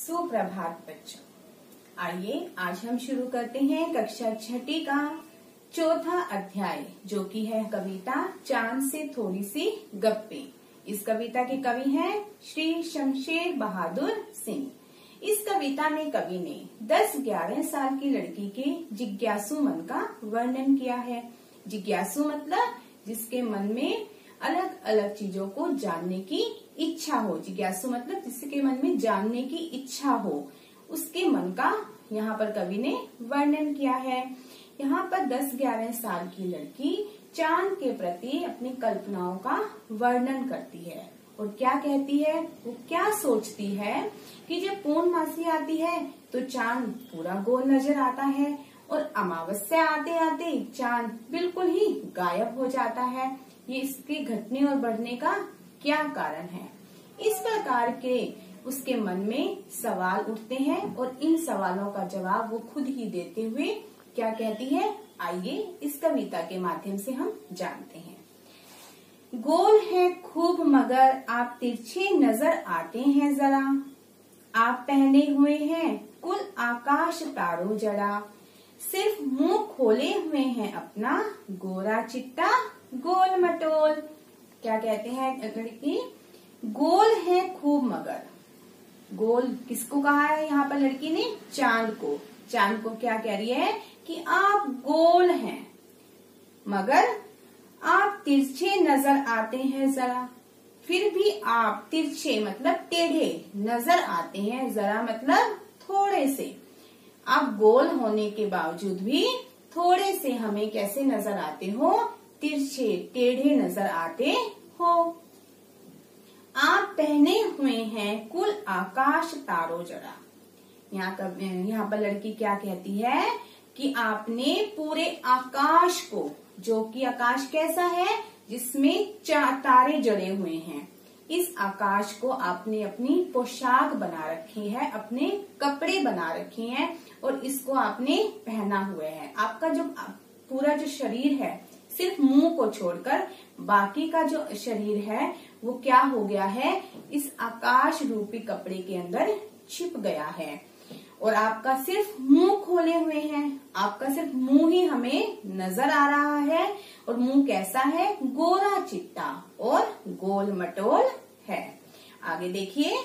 सुप्रभात बच्चों, आइए आज हम शुरू करते हैं कक्षा छठी का चौथा अध्याय, जो कि है कविता चांद से थोड़ी सी गप्पे। इस कविता के कवि हैं श्री शमशेर बहादुर सिंह। इस कविता में कवि ने 10-11 साल की लड़की के जिज्ञासु मन का वर्णन किया है। जिज्ञासु मतलब जिसके मन में अलग अलग चीजों को जानने की इच्छा हो। जिज्ञासु मतलब जिसके मन में जानने की इच्छा हो, उसके मन का यहाँ पर कवि ने वर्णन किया है। यहाँ पर 10-11 साल की लड़की चांद के प्रति अपनी कल्पनाओं का वर्णन करती है और क्या कहती है, वो क्या सोचती है कि जब पूर्णमासी आती है तो चांद पूरा गोल नजर आता है और अमावस्या आते आते चांद बिल्कुल ही गायब हो जाता है। ये इसके घटने और बढ़ने का क्या कारण है? इस प्रकार के उसके मन में सवाल उठते हैं और इन सवालों का जवाब वो खुद ही देते हुए क्या कहती है, आइए इस कविता के माध्यम से हम जानते हैं। गोल है खूब मगर आप तिरछे नजर आते हैं जरा, आप पहने हुए हैं कुल आकाश तारों जड़ा, सिर्फ मुंह खोले हुए हैं अपना गोरा चिट्टा गोल मटोल। क्या कहते हैं लड़की, गोल है खूब मगर। गोल किसको कहा है यहाँ पर लड़की ने? चांद को। चांद को क्या कह रही है कि आप गोल हैं मगर आप तिरछे नजर आते हैं जरा। फिर भी आप तिरछे मतलब टेढ़े नजर आते हैं, जरा मतलब थोड़े से। आप गोल होने के बावजूद भी थोड़े से हमें कैसे नजर आते हो, तिरछे टेढ़े नजर आते हो। आप पहने हुए हैं कुल आकाश तारों जड़ा। यहाँ पर लड़की क्या कहती है कि आपने पूरे आकाश को, जो कि आकाश कैसा है जिसमें तारे जड़े हुए हैं, इस आकाश को आपने अपनी पोशाक बना रखी है, अपने कपड़े बना रखे हैं और इसको आपने पहना हुआ है। आपका जो पूरा जो शरीर है, सिर्फ मुंह को छोड़कर बाकी का जो शरीर है वो क्या हो गया है, इस आकाश रूपी कपड़े के अंदर छिप गया है और आपका सिर्फ मुंह खोले हुए हैं। आपका सिर्फ मुंह ही हमें नजर आ रहा है और मुंह कैसा है, गोरा चिट्टा और गोल मटोल है। आगे देखिए,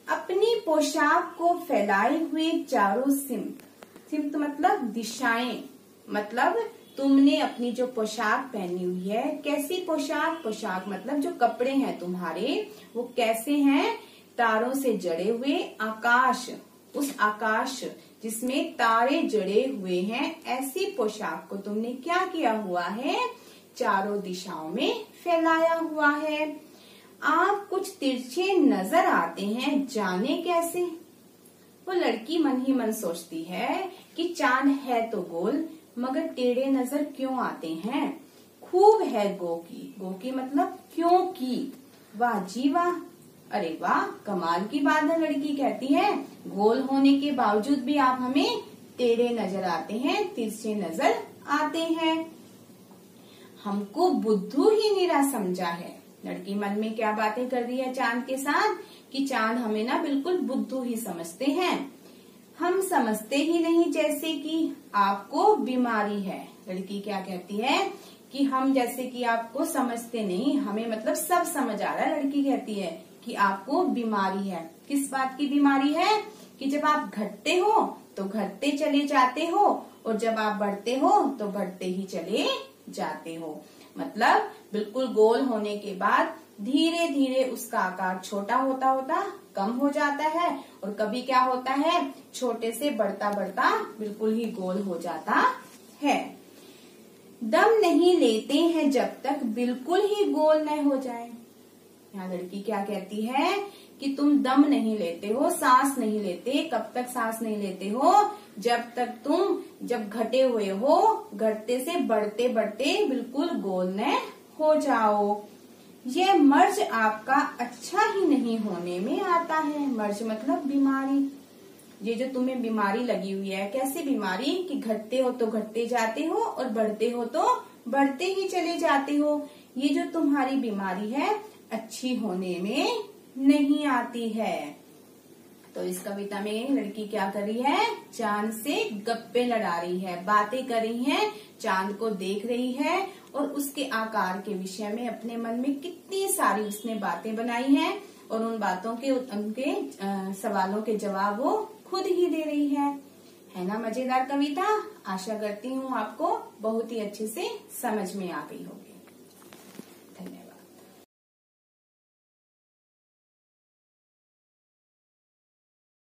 अपनी पोशाक को फैलाए हुए चारों सिमत मतलब दिशाएं, मतलब तुमने अपनी जो पोशाक पहनी हुई है, कैसी पोशाक? पोशाक मतलब जो कपड़े हैं तुम्हारे वो कैसे हैं, तारों से जड़े हुए आकाश, उस आकाश जिसमें तारे जड़े हुए हैं, ऐसी पोशाक को तुमने क्या किया हुआ है, चारों दिशाओं में फैलाया हुआ है। आप कुछ तिरछे नजर आते हैं, जाने कैसे? वो लड़की मन ही मन सोचती है कि चांद है तो गोल मगर टेढ़े नजर क्यों आते हैं। खूब है गोकी मतलब क्योंकि। वाह जी वाह, अरे वाह कमाल की बात है। लड़की कहती है गोल होने के बावजूद भी आप हमें टेढ़े नजर आते हैं, तिरछे नजर आते हैं। हमको बुद्धू ही निरा समझा है। लड़की मन में क्या बातें कर रही है चांद के साथ कि चांद हमें ना बिल्कुल बुद्धू ही समझते हैं, हम समझते ही नहीं जैसे कि आपको बीमारी है। लड़की क्या कहती है कि हम जैसे कि आपको समझते नहीं, हमें मतलब सब समझ आ रहा है। लड़की कहती है कि आपको बीमारी है। किस बात की बीमारी है कि जब आप घटते हो तो घटते चले जाते हो और जब आप बढ़ते हो तो बढ़ते ही चले जाते हो। मतलब बिल्कुल गोल होने के बाद धीरे धीरे उसका आकार छोटा होता होता कम हो जाता है और कभी क्या होता है, छोटे से बढ़ता बढ़ता बिल्कुल ही गोल हो जाता है। दम नहीं लेते हैं जब तक बिल्कुल ही गोल न हो जाए। यहाँ लड़की क्या कहती है कि तुम दम नहीं लेते हो, सांस नहीं लेते। कब तक सांस नहीं लेते हो? जब तक तुम जब घटे हुए हो, घटते से बढ़ते बढ़ते बिल्कुल गोल न हो जाओ। ये मर्ज आपका अच्छा ही नहीं होने में आता है। मर्ज मतलब बीमारी। ये जो तुम्हें बीमारी लगी हुई है, कैसी बीमारी कि घटते हो तो घटते जाते हो और बढ़ते हो तो बढ़ते ही चले जाते हो। ये जो तुम्हारी बीमारी है अच्छी होने में नहीं आती है। तो इस कविता में लड़की क्या कर रही है, चांद से गप्पे लड़ा रही है, बातें कर रही है, चांद को देख रही है और उसके आकार के विषय में अपने मन में कितनी सारी उसने बातें बनाई हैं और उन बातों के उनके सवालों के जवाब वो खुद ही दे रही है ना मजेदार कविता। आशा करती हूँ आपको बहुत ही अच्छे से समझ में आ गई होगी। धन्यवाद।